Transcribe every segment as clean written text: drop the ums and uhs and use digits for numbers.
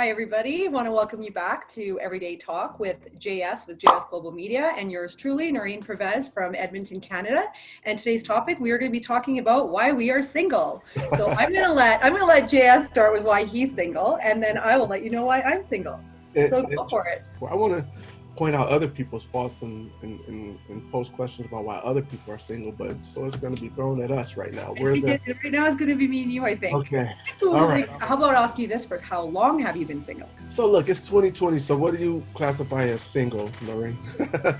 Hi, everybody. Want to welcome you back to Everyday Talk with JS Global Media and yours truly, Noreen Pervez from Edmonton, Canada. And today's topic, we are going to be talking about why we are single. So I'm going to let JS start with why he's single, and then I will let you know why I'm single. So go for it. Well, I want to point out other people's faults and post questions about why other people are single, but so it's going to be thrown at us right now. Right now it's going to be me and you, I think. Okay. All right. How about I ask you this first? How long have you been single? So look, it's 2020. So what do you classify as single, Noreen?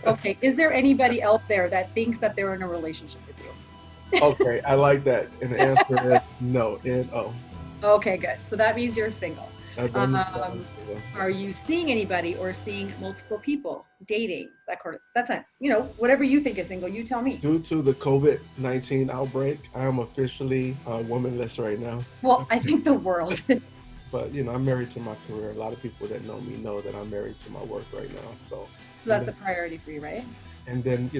Okay. Is there anybody out there that thinks that they're in a relationship with you? Okay, I like that. And the answer is no. N-O. Okay, good. So that means you're single. Are you seeing anybody or seeing multiple people, dating, that kind of, that's not, whatever you think is single, you tell me. Due to the COVID-19 outbreak, I am officially womanless right now. Well, I think the world. But, I'm married to my career. A lot of people that know me know that I'm married to my work right now. So that's a priority for you, right? And then,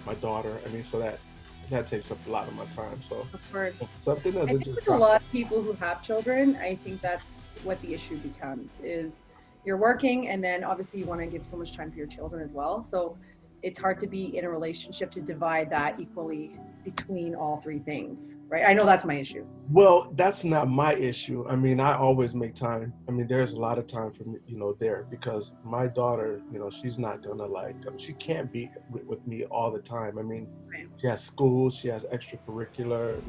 my daughter, so that takes up a lot of my time. So of course. Something I think with a lot of people who have children, I think that's what the issue becomes is you're working and then obviously you want to give so much time for your children as well. So it's hard to be in a relationship to divide that equally between all three things, right? I know that's my issue. Well, that's not my issue. I always make time. There's a lot of time for me, there because my daughter, she's not gonna she can't be with me all the time. Right. She has school, she has extracurricular,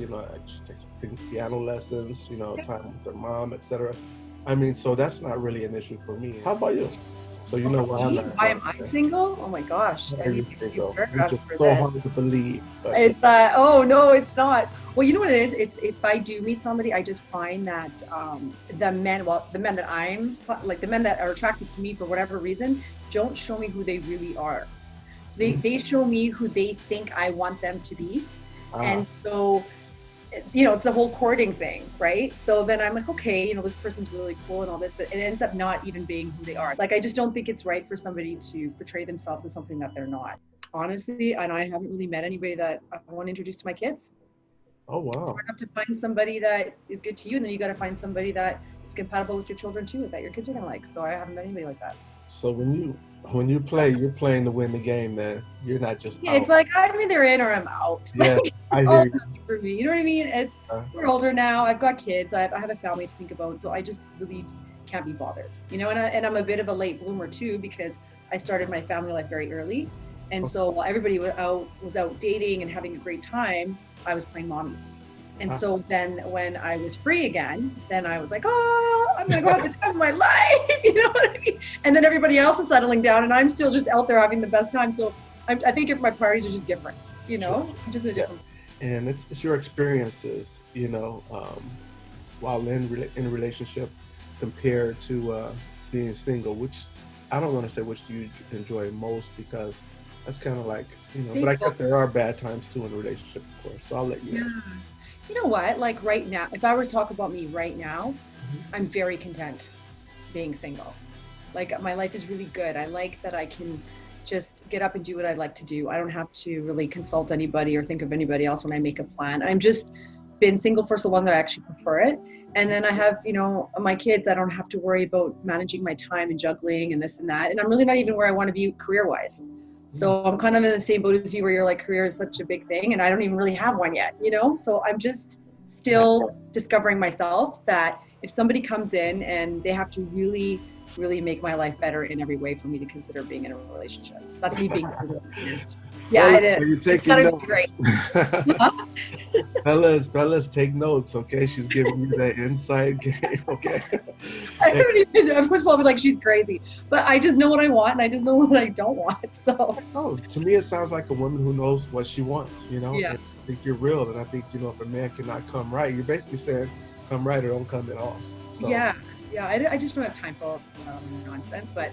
she takes piano lessons, time with her mom, etc. So that's not really an issue for me. How about you? So where I'm at. Why am I single? Oh my gosh. It's so hard to believe. It's no, it's not. Well, you know what it is? If I do meet somebody, I just find that the men that are attracted to me for whatever reason, don't show me who they really are. So they show me who they think I want them to be. And so it's a whole courting thing, right? So then I'm like, okay, this person's really cool and all this, but it ends up not even being who they are. I just don't think it's right for somebody to portray themselves as something that they're not. Honestly, and I haven't really met anybody that I want to introduce to my kids. Oh, wow. So I have to find somebody that is good to you, and then you got to find somebody that is compatible with your children too, that your kids are going to like. So I haven't met anybody like that. So when you play, you're playing to win the game, man. You're not just out. It's like I'm either in or I'm out. Yeah, I hear you. For me, you know what I mean? We're older now. I've got kids. I have a family to think about, so I just really can't be bothered. And I'm a bit of a late bloomer too because I started my family life very early, and so while everybody was out dating and having a great time, I was playing mommy. And so then when I was free again, then I was like, oh, I'm going to go have the time of my life. You know what I mean? And then everybody else is settling down and I'm still just out there having the best time. So I think my priorities are just different, Sure. just in a different. And it's your experiences, while in a relationship compared to being single, which I don't want to say which do you enjoy most because that's kind of like, but I guess there are bad times too in a relationship, of course. So I'll let you answer. You know what? Right now, if I were to talk about me right now, I'm very content being single. My life is really good. I like that I can just get up and do what I'd like to do. I don't have to really consult anybody or think of anybody else when I make a plan. I'm just been single for so long that I actually prefer it. And then I have, my kids, I don't have to worry about managing my time and juggling and this and that. And I'm really not even where I want to be career-wise. So I'm kind of in the same boat as you where you're like, career is such a big thing and I don't even really have one yet, So I'm just still discovering myself that if somebody comes in and they have to really, really make my life better in every way for me to consider being in a relationship. That's me being honest. Yeah, well, it is. You're taking notes. Great. fellas, take notes, okay? She's giving you that inside game, okay? I don't even know. Everyone's probably like, she's crazy. But I just know what I want and I just know what I don't want, so. Oh, to me, it sounds like a woman who knows what she wants, Yeah. And I think you're real, and I think, if a man cannot come right, you're basically saying, come right or don't come at all. So. Yeah, I just don't have time for nonsense, but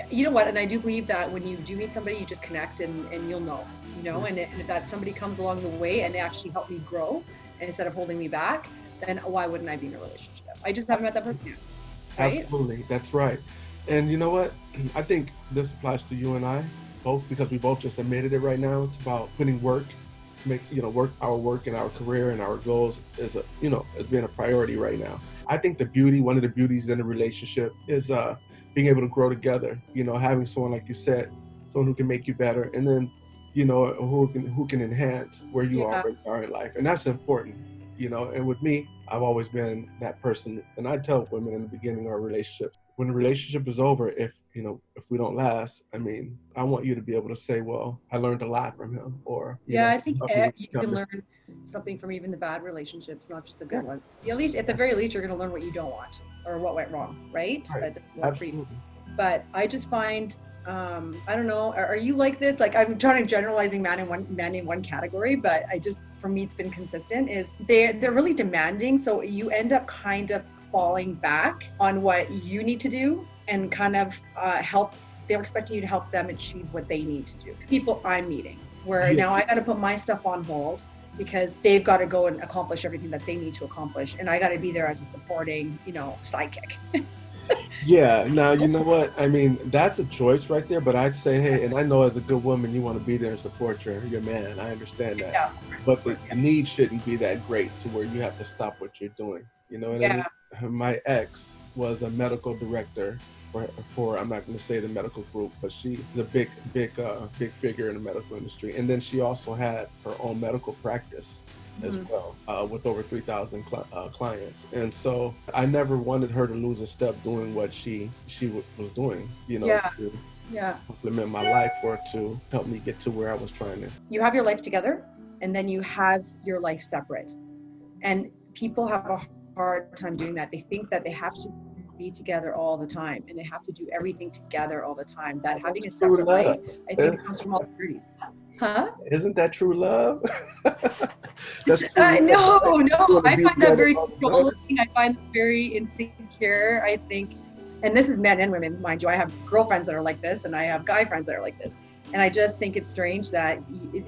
you know what, and I do believe that when you do meet somebody, you just connect and you'll know, and if that somebody comes along the way and they actually help me grow and instead of holding me back, then why wouldn't I be in a relationship? I just haven't met that person yet. Right? Absolutely, that's right. And you know what? I think this applies to you and I both because we both just admitted it right now. It's about putting work make, our work and our career and our goals is has been a priority right now. I think one of the beauties in a relationship is being able to grow together, having someone, like you said, someone who can make you better, and then, who can enhance where you Yeah. already are in life. And that's important, and with me, I've always been that person. And I tell women in the beginning of our relationships, when the relationship is over, if we don't last, I mean, I want you to be able to say, well, I learned a lot from him, or, Yeah, I think help me you become can this. learn something from even the bad relationships, not just the Yeah, good ones. At least, at the very least, you're going to learn what you don't want or what went wrong, right? right. That doesn't work for you. Absolutely. But I just find, I don't know, are you like this? Like, I'm trying to generalizing man in one category, but I just, for me, it's been consistent. Is they're really demanding, so you end up kind of falling back on what you need to do and kind of help. They're expecting you to help them achieve what they need to do. People I'm meeting, where Yeah. now I got to put my stuff on hold because they've got to go and accomplish everything that they need to accomplish, and I got to be there as a supporting, sidekick. Yeah, now you know what? I mean, that's a choice right there, but I'd say, hey, and I know as a good woman, you want to be there and support your man. I understand that. Yeah, But of the course, the need shouldn't be that great to where you have to stop what you're doing. You know what I yeah. mean? My ex was a medical director for I'm not going to say the medical group, but she is a big figure in the medical industry. And then she also had her own medical practice as Mhm. well, with over 3,000 clients. And so I never wanted her to lose a step doing what was doing, Yeah, to yeah. implement my life or to help me get to where I was trying to. You have your life together, and then you have your life separate. And people have a hard time doing that. They think that they have to be together all the time, and they have to do everything together all the time. That Oh, having that's a true separate life, love. I Eh, think, it comes from all insecurities. Huh? Isn't that true love? That's true love, No, right? You no. want to I be find that together very all the time. controlling. I find it very insecure. I think, and this is men and women, mind you. I have girlfriends that are like this, and I have guy friends that are like this. And I just think it's strange that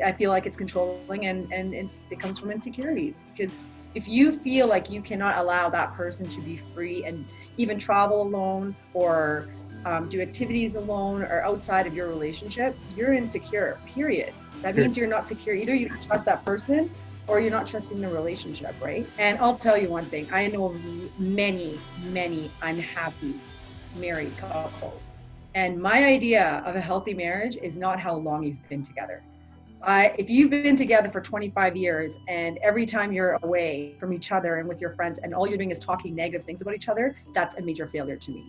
I feel like it's controlling, and it comes from insecurities. Because if you feel like you cannot allow that person to be free and even travel alone or do activities alone or outside of your relationship, you're insecure, period. That Here. means you're not secure. Either you don't trust that person or you're not trusting the relationship, right? And I'll tell you one thing. I know many, many unhappy married couples. And my idea of a healthy marriage is not how long you've been together. If you've been together for 25 years and every time you're away from each other and with your friends and all you're doing is talking negative things about each other, that's a major failure to me.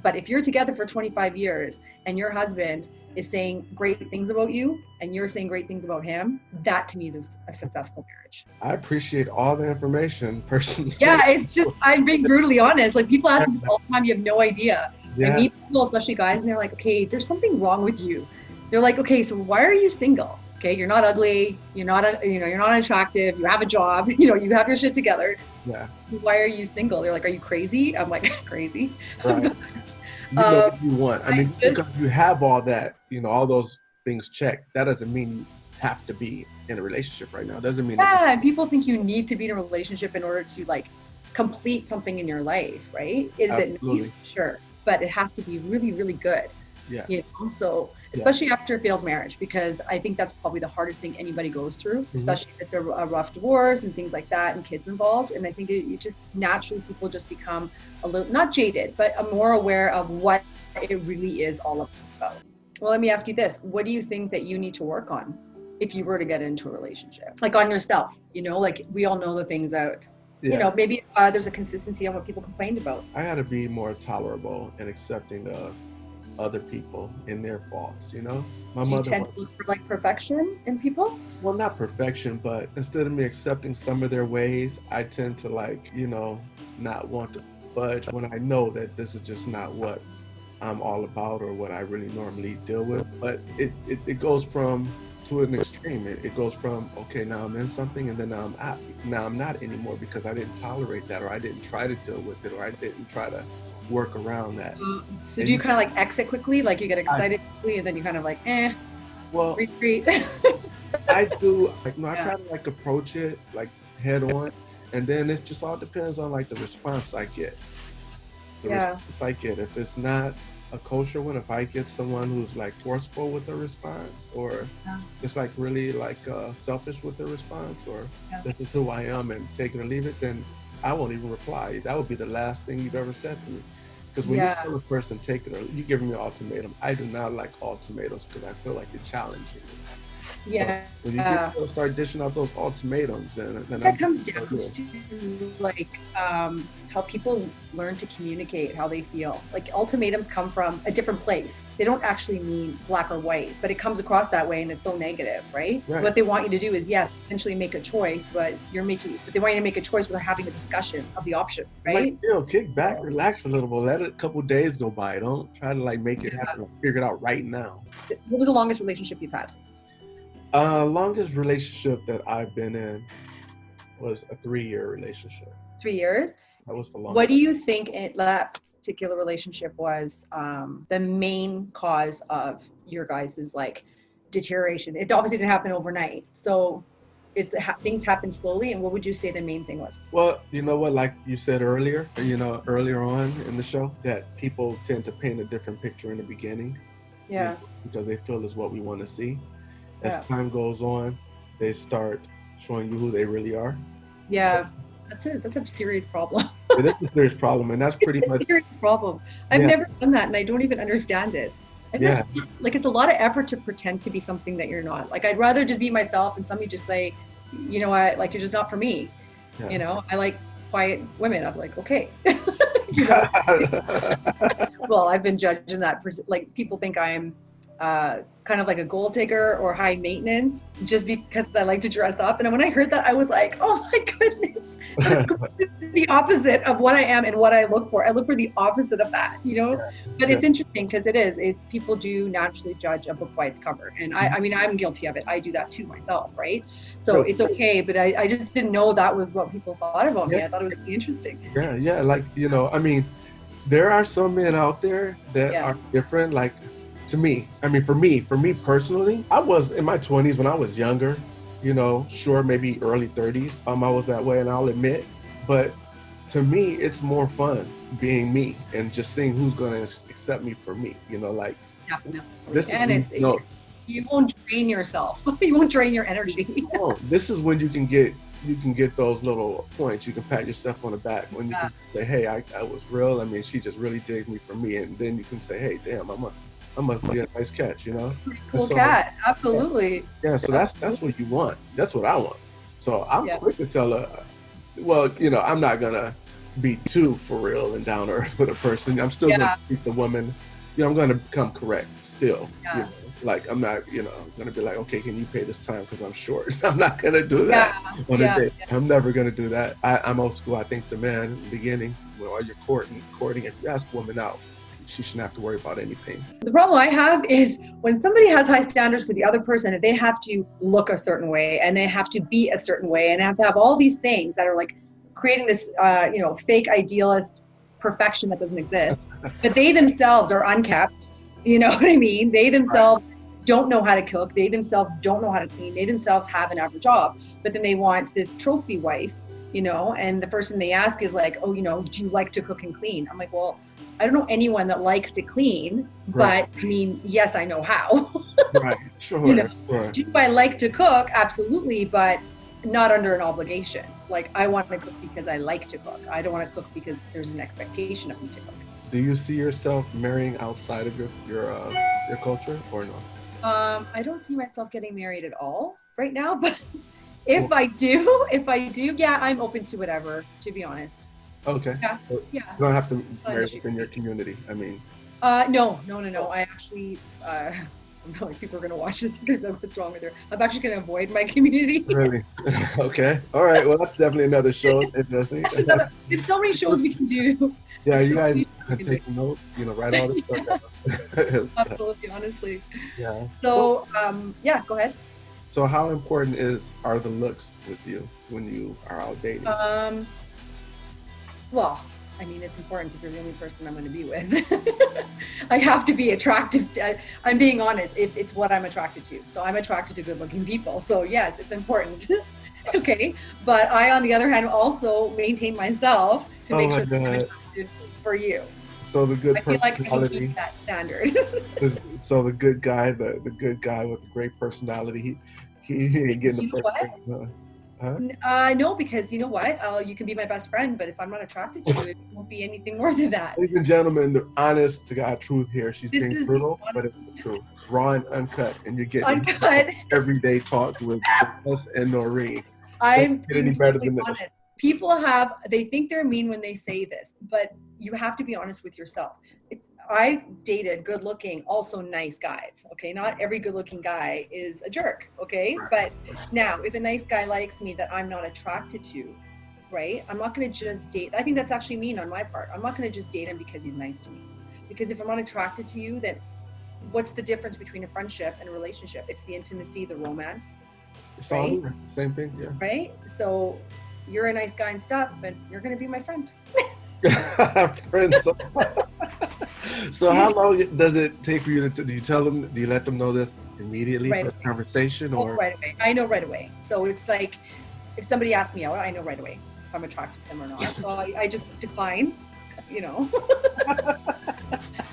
But if you're together for 25 years and your husband is saying great things about you and you're saying great things about him, that to me is a successful marriage. I appreciate all the information, personally. Yeah, it's just, I'm being brutally honest. Like, people ask me this all the time, you have no idea. I Yeah, meet people, especially guys, and they're like, okay, there's something wrong with you. They're like, okay, so why are you single? Okay, you're not ugly, you're not, you're not unattractive, you have a job, you have your shit together. yeah, Why are you single? They're like, are you crazy? I'm like, crazy. right. But, You know what you want. I I mean, just, because you have all that, all those things checked, that doesn't mean you have to be in a relationship right now. It doesn't mean yeah, and people think you need to be in a relationship in order to like complete something in your life, right? Is it nice? absolutely. Sure. But it has to be really, really good. Yeah, So yeah. especially after a failed marriage, because I think that's probably the hardest thing anybody goes through, especially if it's a rough divorce and things like that and kids involved. And I think you just naturally, people just become a little, not jaded, but more aware of what it really is all about. Well, let me ask you this. What do you think that you need to work on if you were to get into a relationship? Like, on yourself, like we all know the things that, Yeah. maybe there's a consistency on what people complained about. I had to be more tolerable and accepting of other people and their faults. My Do you mother tend was, to look for like perfection in people? well, not perfection, but instead of me accepting some of their ways, I tend to not want to budge when I know that this is just not what I'm all about or what I really normally deal with. But it goes from to an extreme. It goes from, okay, now I'm in something, and then now I'm not anymore because I didn't tolerate that, or I didn't try to deal with it, or I didn't try to work around that. So do And you kind of like exit quickly? Like, you get I, excited quickly and then you kind of like, well, retreat? I do I Yeah. try to approach it like head on, and then it just all depends on the response I get. The Yeah. response I get. If it's not a kosher one if I get someone who's like forceful with their response, or Yeah. just like really like selfish with their response, or Yeah. this is who I am and take it or leave it, then I won't even reply. That would be the last thing you've ever said to me. Because when you Yeah. tell a person take it or you give me an ultimatum, I do not like ultimatums because I feel like you're challenging me. So Yeah. when you start dishing out those ultimatums, then That I'm comes no down good. to like how people learn to communicate how they feel. Like ultimatums come from a different place. They don't actually mean black or white, but it comes across that way and it's so negative, right? Right. What they want you to do is, yes, essentially make a choice, but they want you to make a choice without having a discussion of the option, right? Like, kick back, relax a little bit, let a couple days go by. Don't try to like make it happen or figure it out right now. What was the longest relationship you've had? Longest relationship that I've been in was a 3-year relationship. 3 years. That was the What longest. do you think that particular relationship was the main cause of your guys's like deterioration? It obviously didn't happen overnight, so things happen slowly. And what would you say the main thing was? Well, you know what, like you said earlier, earlier on in the show, that people tend to paint a different picture in the beginning. Yeah. Because they feel is what we want to see. As Yeah. time goes on, they start showing you who they really are. Yeah. That's a serious problem. It is a serious problem, and that's pretty much serious problem. I've yeah, never done that, and I don't even understand it. yeah. Like it's a lot of effort to pretend to be something that you're not. Like I'd rather just be myself, and somebody just say, you know what, like you're just not for me. Yeah. You know, I like quiet women. I'm like, okay. You know. Well, I've been judged in that. Like people think I'm kind of like a gold digger or high maintenance just because I like to dress up. And when I heard that, I was like, oh my goodness, that's the opposite of what I am and what I look for. I look for the opposite of that, you know? But it's interesting because it's people do naturally judge a book by its cover. And I mean, I'm guilty of it. I do that too myself, right? So it's okay. But I just didn't know that was what people thought about me. I thought it was really interesting. Yeah. Like, I mean, there are some men out there that are different. Like, to me, I mean, for me personally, I was in my 20s when I was younger, sure, maybe early 30s. I was that way, and I'll admit. But to me, it's more fun being me and just seeing who's going to accept me for me. Like, this and is you won't drain yourself. You won't drain your energy. This is when you can get those little points. You can pat yourself on the back when you can say, hey, I was real. I mean, she just really digs me for me. And then you can say, hey, damn, I must be a nice catch, Pretty cool cat. Absolutely. Yeah, so that's what you want. That's what I want. So I'm quick to tell her, well, I'm not gonna be too for real and down to earth with a person. I'm still gonna treat the woman, I'm gonna become correct still. Like I'm not, gonna be like, okay, can you pay this time because I'm short? I'm not gonna do that on a date. I'm never gonna do that. I'm old school. I think the man in the beginning, while you're courting, if you ask a woman out, she shouldn't have to worry about anything. The problem I have is when somebody has high standards for the other person, they have to look a certain way and they have to be a certain way and have to have all these things that are like creating this, fake idealist perfection that doesn't exist. But they themselves are unkept. You know what I mean? They themselves don't know how to cook. They themselves don't know how to clean. They themselves have an average job. But then they want this trophy wife, and the first thing they ask is like, oh, do you like to cook and clean? I'm like, well, I don't know anyone that likes to clean, but I mean, yes, I know how. Right, sure. Do I like to cook? Absolutely, but not under an obligation. Like I want to cook because I like to cook. I don't want to cook because there's an expectation of me to cook. Do you see yourself marrying outside of your culture or no? I don't see myself getting married at all right now, but if I do, yeah, I'm open to whatever, to be honest. Okay. Yeah. You don't have to marry within your community. I mean. No. I actually, people are gonna watch this and be like, what's wrong with her? I'm actually gonna avoid my community. Really? Okay. All right. Well, that's definitely another show. Interesting. There's so many shows we can do. Yeah, you guys take notes. Write all this stuff down. Absolutely, honestly. Yeah. So, go ahead. So, how important are the looks with you when you are out dating? Well, I mean, it's important if you're the only person I'm going to be with. I have to be attractive. I'm being honest. It's what I'm attracted to. So I'm attracted to good-looking people. So yes, it's important. Okay, but I, on the other hand, also maintain myself to make sure that I'm attractive for you. So the good I feel like I can keep personality. that standard. So the good guy, the good guy with the great personality, he ain't getting the You know first what? person, huh? No, because you know what? You can be my best friend, but if I'm not attracted to you, it won't be anything more than that. Ladies and gentlemen, the honest to God truth here. She's This being is the brutal, but it's the truth. Raw and uncut, and you're getting uncut. everyday talk with us and Noreen. Don't I'm get any being better totally than this. honest. They think they're mean when they say this, but you have to be honest with yourself. I dated good looking, also nice guys. Okay. Not every good looking guy is a jerk. Okay. But now, if a nice guy likes me that I'm not attracted to, right? I'm not going to just date. I think that's actually mean on my part. I'm not going to just date him because he's nice to me. Because if I'm not attracted to you, then what's the difference between a friendship and a relationship? It's the intimacy, the romance. It's all Right? there. Same thing, yeah. Right? So you're a nice guy and stuff, but you're going to be my friend. Friends. So how long does it take for you to, do you tell them, do you let them know this immediately Right for away. the conversation, Oh, or? right away. I know right away. So it's like, if somebody asks me out, I know right away if I'm attracted to them or not. So I just decline, you know.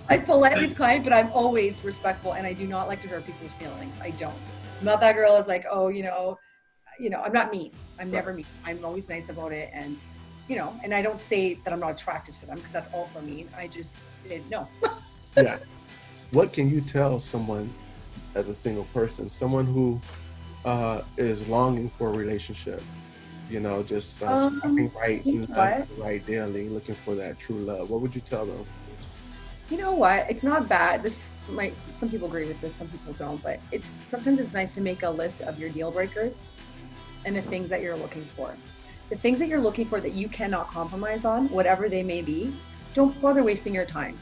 I politely decline, but I'm always respectful, and I do not like to hurt people's feelings. I don't. I'm not that girl is like, oh, I'm not mean. I'm never mean. I'm always nice about it, and and I don't say that I'm not attracted to them because that's also mean. I just say no. Yeah. What can you tell someone as a single person, someone who is longing for a relationship, just swiping right You know and what? right daily, looking for that true love? What would you tell them? You know what? It's not bad. Some people agree with this, some people don't, but sometimes it's nice to make a list of your deal breakers and the things that you're looking for. The things that you're looking for that you cannot compromise on, whatever they may be, don't bother wasting your time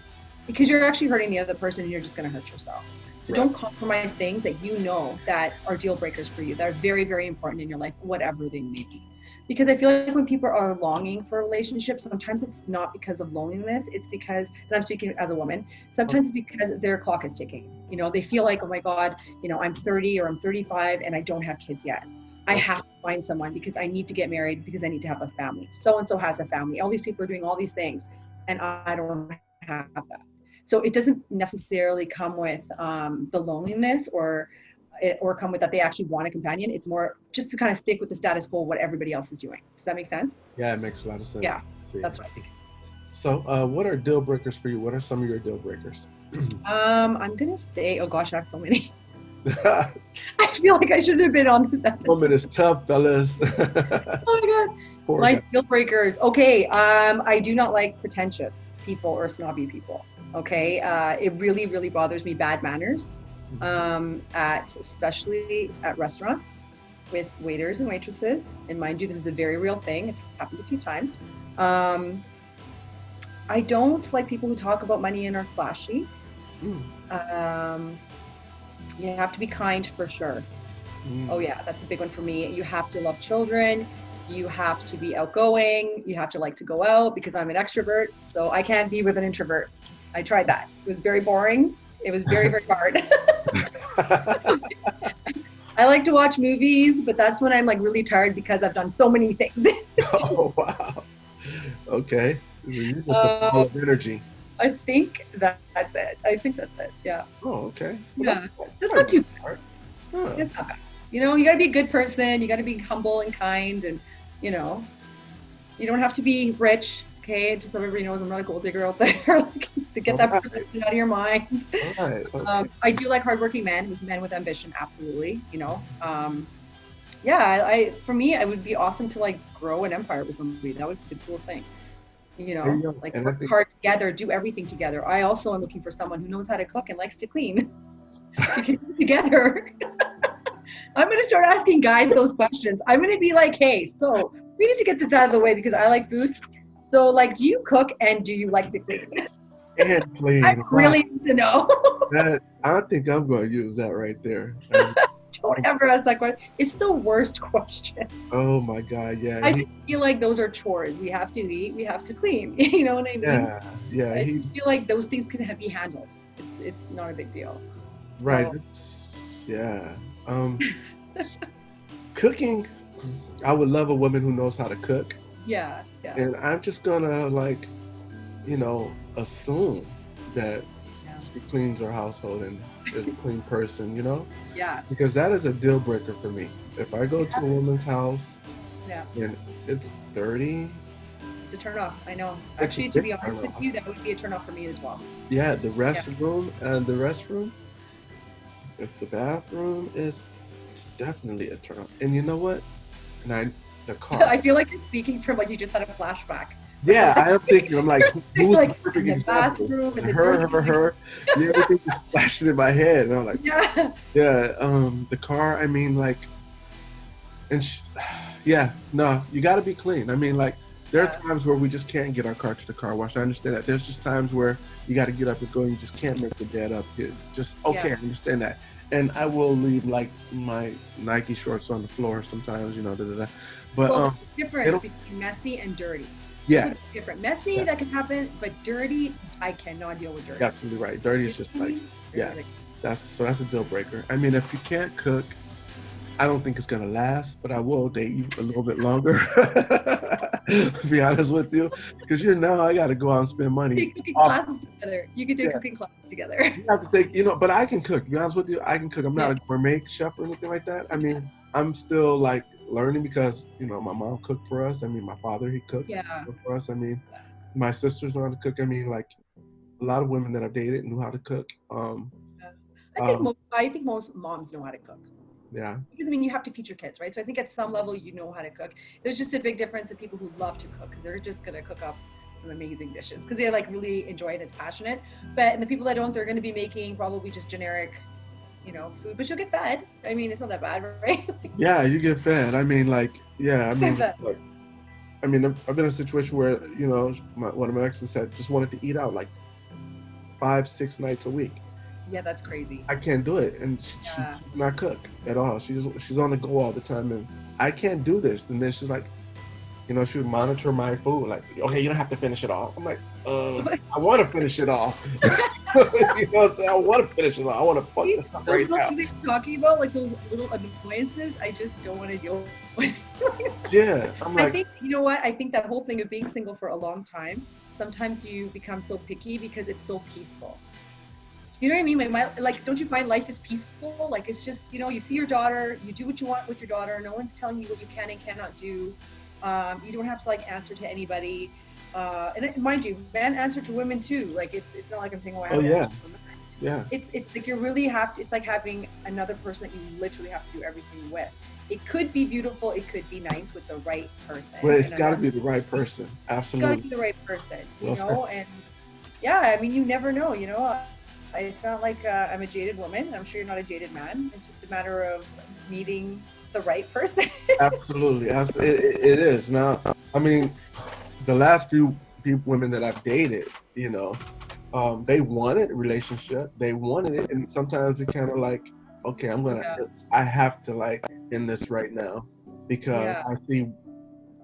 because you're actually hurting the other person and you're just going to hurt yourself. So don't compromise things that you know that are deal breakers for you, that are very, very important in your life, whatever they may be. Because I feel like when people are longing for a relationship, sometimes it's not because of loneliness. It's because, and I'm speaking as a woman, sometimes it's because their clock is ticking. They feel like, oh my God, I'm 30 or I'm 35 and I don't have kids yet. I have to find someone because I need to get married because I need to have a family. So-and-so has a family. All these people are doing all these things and I don't have that. So it doesn't necessarily come with the loneliness or come with that they actually want a companion. It's more just to kind of stick with the status quo, what everybody else is doing. Does that make sense? Yeah, it makes a lot of sense. Yeah, that's what I think. So what are deal breakers for you? What are some of your deal breakers? I'm going to say, oh gosh, I have so many. I feel like I shouldn't have been on this episode. Woman is tough, fellas. Oh my God. My deal breakers. Okay. I do not like pretentious people or snobby people. Okay. It really, really bothers me. Bad manners. Especially at restaurants with waiters and waitresses. And mind you, this is a very real thing. It's happened a few times. I don't like people who talk about money and are flashy. You have to be kind for sure. Oh yeah, that's a big one for me. You have to love children. You have to be outgoing. You have to like to go out because I'm an extrovert. So I can't be with an introvert. I tried that. It was very boring. It was very, very hard. I like to watch movies, but that's when I'm like really tired because I've done so many things. Oh, wow. Okay. You're just a ball of energy. I think that's it. Yeah. Oh, okay. Well, yeah. That's not too bad. Huh. It's not bad. You got to be a good person. You got to be humble and kind. And, you don't have to be rich. Okay. Just so everybody knows I'm not a gold digger out there. To get that perception out of your mind. Right. Okay. I do like hardworking men with ambition. Absolutely. For me, it would be awesome to like grow an empire with somebody. That would be the coolest thing. Like work hard together, do everything together. I also am looking for someone who knows how to cook and likes to clean. We can do together. I'm going to start asking guys those questions. I'm going to be like, hey, so we need to get this out of the way because I like food. So like, do you cook and do you like to clean? And clean. I really need to know. I think I'm going to use that right there. Don't ever ask that question. It's the worst question. Oh my God, yeah. I feel like those are chores. We have to eat, we have to clean. You know what I mean? Yeah. I just feel like those things can be handled. It's not a big deal. Right. So. Yeah. Cooking, I would love a woman who knows how to cook. Yeah. And I'm just gonna assume that Yeah. she cleans her household and is a clean person. Yeah. Because that is a deal breaker for me. If I go to a woman's house Yeah. and it's dirty, It's a turn off. I know. it's a Actually, to big be honest turn with off. you, that would be a turn off for me as well. Yeah, the Yeah. restroom, if the bathroom it's definitely a turn off. And you know what? And the car. I feel like you're speaking from like you just had a flashback or Yeah, something. I am thinking. I'm like, You're who's the like in perfect the example? bathroom and the Her, dirty. her, her. Yeah, everything is flashing in my head, and I'm like, Yeah. yeah. The car. I mean, like, and yeah, no, you got to be clean. I mean, like, there are Yeah. times where we just can't get our car to the car wash. I understand that. There's just times where you got to get up and go. And you just can't make the bed up. Just okay. Yeah. I understand that. And I will leave like my Nike shorts on the floor sometimes. Da, da, da. But Well, there's a difference it'll between messy and dirty. There's a yeah, big difference. Messy, yeah, that can happen, but dirty, I cannot deal with dirty. you're absolutely right. Dirty is just like There's yeah. a big- That's a deal breaker. I mean, if you can't cook, I don't think it's gonna last, but I will date you a little bit longer. To be honest with you, because I got to go out and spend money. Take cooking Off, classes together. You could do yeah, cooking classes together. you have to take, but I can cook. To be honest with you, I can cook. I'm not Yeah. a gourmet chef or anything like that. I mean, I'm still like learning because my mom cooked for us. I mean, my father he cooked Yeah. for us. I mean, my sisters know how to cook. I mean, like a lot of women that I've dated knew how to cook. Yeah. Um, I think most moms know how to cook. yeah, Because I mean, you have to feed your kids, right? So I think at some level, you know how to cook. There's just a big difference in people who love to cook because they're just gonna cook up some amazing dishes because they like really enjoy it. It's passionate. But and the people that don't, they're gonna be making probably just generic, food. But you'll get fed. I mean, it's not that bad, right? yeah, you get fed. I mean, like, yeah, I Get mean, fed. like, I've been in a situation where one of my exes said just wanted to eat out like 5, 6 nights a week. Yeah, that's crazy. I can't do it, and she's Yeah. not cook at all. She's on the go all the time, and I can't do this. And then she's like, she would monitor my food, like, okay, you don't have to finish it all. I'm like, I want to finish it all. What I'm saying? I want to finish it all. I want to fuck this up Those right now. little things you're talking about, like those little annoyances, I just don't want to deal with. Yeah, I'm I like, think, you know what? I think that whole thing of being single for a long time, sometimes you become so picky because it's so peaceful. You know what I mean? Like, don't you find life is peaceful? Like, it's just, you see your daughter, you do what you want with your daughter. No one's telling you what you can and cannot do. You don't have to like answer to anybody. Mind you, men answer to women too. Like, it's not like I'm saying, oh, I have to yeah, answer to women. yeah, It's like you really have to. It's like having another person that you literally have to do everything with. It could be beautiful. It could be nice with the right person. but it's got to be the right person. It's got to Absolutely. be the right person, Well said. and yeah, I mean, you never know, it's not like I'm a jaded woman. I'm sure you're not a jaded man. It's just a matter of meeting the right person. Absolutely. It is. Now, I mean, the last few women that I've dated, they wanted a relationship. They wanted it. And sometimes it kind of like, okay, Yeah. I have to like end this right now because Yeah. I see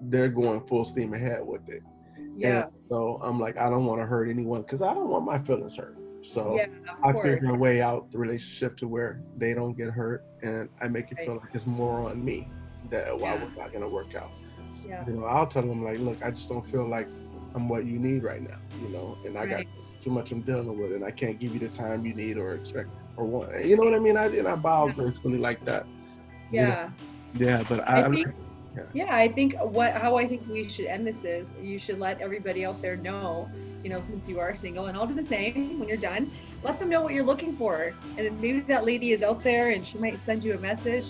they're going full steam ahead with it. And Yeah. so I'm like, I don't want to hurt anyone because I don't want my feelings hurt. So Yeah. I Of course. figure a way out the relationship to where they don't get hurt, and I make it Right. feel like it's more on me that why Yeah. we're not gonna work out. Yeah. I'll tell them like, look, I just don't feel like I'm what you need right now, and I got Right. too much I'm dealing with, and I can't give you the time you need or expect or want. You know what I mean? I bow Yeah. gracefully like that. Yeah. Yeah, but I I'm think. yeah. Yeah, I think how I think we should end this is you should let everybody out there know, since you are single, and I'll do the same when you're done. Let them know what you're looking for, and maybe that lady is out there, and she might send you a message.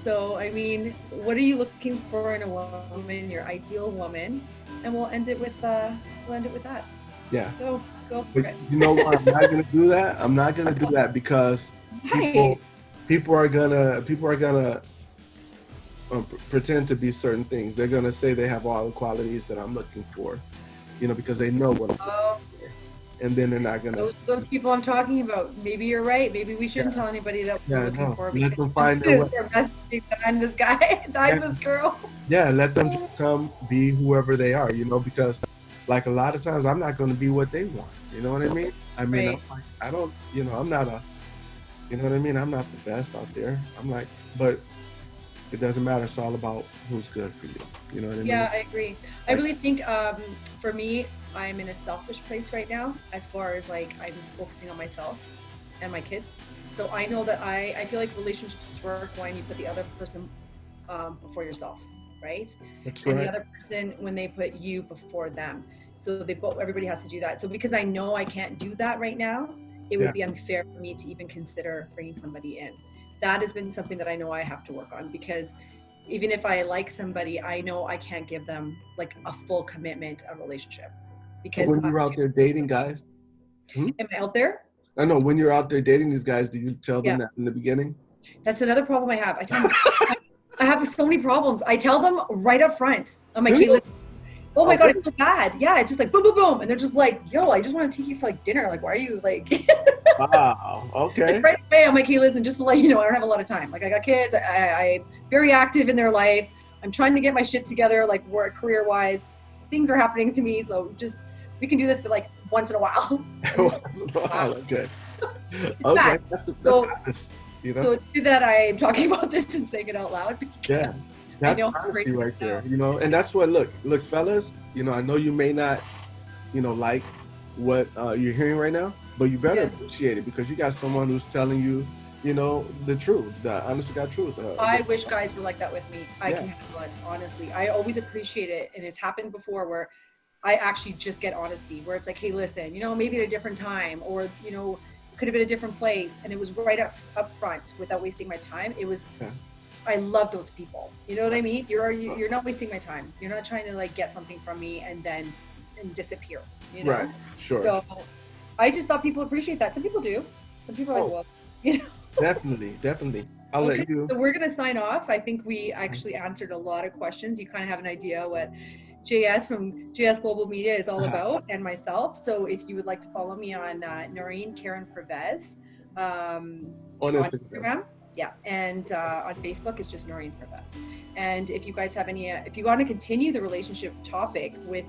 So, I mean, what are you looking for in a woman, your ideal woman? And we'll end it with that. Yeah. So go for But it. you know what? I'm not gonna do that. I'm not gonna do that because Right. people are gonna pretend to be certain things. They're gonna say they have all the qualities that I'm looking for, because they know what I'm Oh, looking for, and then they're not gonna. those people I'm talking about. Maybe you're right. Maybe we shouldn't tell anybody that we're Yeah, looking no. for Let because them find their way. they're messaging that I'm this guy, that I'm this girl. Yeah, let them just come be whoever they are, because like a lot of times I'm not gonna be what they want. You know what I mean? I mean, Right. I'm like, I don't, I'm not a, you know what I mean? I'm not the best out there. I'm like, but it doesn't matter. It's all about who's good for you. You know what I mean? Yeah, I agree. I really think for me, I'm in a selfish place right now as far as like I'm focusing on myself and my kids. So I know that I feel like relationships work when you put the other person before yourself, right? That's And the right. other person when they put you before them. So they both, everybody has to do that. So because I know I can't do that right now, it Yeah. would be unfair for me to even consider bringing somebody in. That has been something that I know I have to work on, because even if I like somebody, I know I can't give them like a full commitment, a relationship, So because when you're out there dating guys, hmm? am I out there? I know when you're out there dating these guys, do you tell them Yeah, that in the beginning? that's another problem I have. I tell them I have so many problems. I tell them right up front. I'm like, Do hey, you? oh my Oh, God, it's so bad. Yeah, it's just like boom, boom, boom. And they're just like, yo, I just want to take you for like dinner. Like, why are you like, wow. like Okay. right away? I'm like, hey, listen, just to let you know, I don't have a lot of time. Like, I got kids. I'm very active in their life. I'm trying to get my shit together, like work, career wise. Things are happening to me. So just, we can do this, but like once in a while. And they're just like, Wow. wow, Okay. it's Okay. bad. That's So, honest. You know. so it's good that I'm talking about this and saying it out loud, because Yeah. I That's know how honesty crazy right it there. sounds. You know, and that's what look, fellas. You know, I know you may not, like what you're hearing right now, but you better Yeah. appreciate it because you got someone who's telling you, the truth, the honest to God truth. I wish guys were like that with me. I Yeah. can handle it, honestly. I always appreciate it. And it's happened before where I actually just get honesty, where it's like, hey, listen, maybe at a different time, or, it could have been a different place. And it was right up front without wasting my time. It was, Yeah. I love those people. You know what I mean? You're not wasting my time. You're not trying to like get something from me and then disappear, Right. Sure. So I just thought people appreciate that. Some people do. Some people are like, Oh, well, you know. definitely, definitely. I'll Okay, let you. so we're going to sign off. I think we actually answered a lot of questions. You kind of have an idea what JS from JS Global Media is all about, and myself. So if you would like to follow me on Noreen Karen Pervez On on Instagram. Instagram. Yeah, and on Facebook it's just Noreen Pervez. And if you guys have any, if you want to continue the relationship topic with,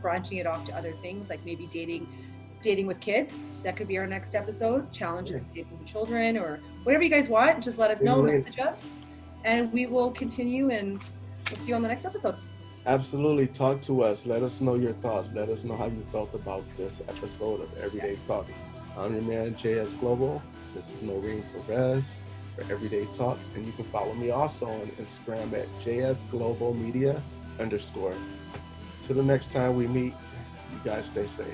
branching it off to other things like maybe dating with kids, that could be our next episode. Challenges of dating with children, or whatever you guys want, just let us know, message us, and we will continue, and we'll see you on the next episode. Absolutely. Talk to us. Let us know your thoughts. Let us know how you felt about this episode of Everyday Talk. I'm your man, JS Global. This is Noreen Pervez for Everyday Talk. And you can follow me also on Instagram at JS Global Media _. Till the next time we meet, you guys stay safe.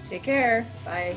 Take care. Bye.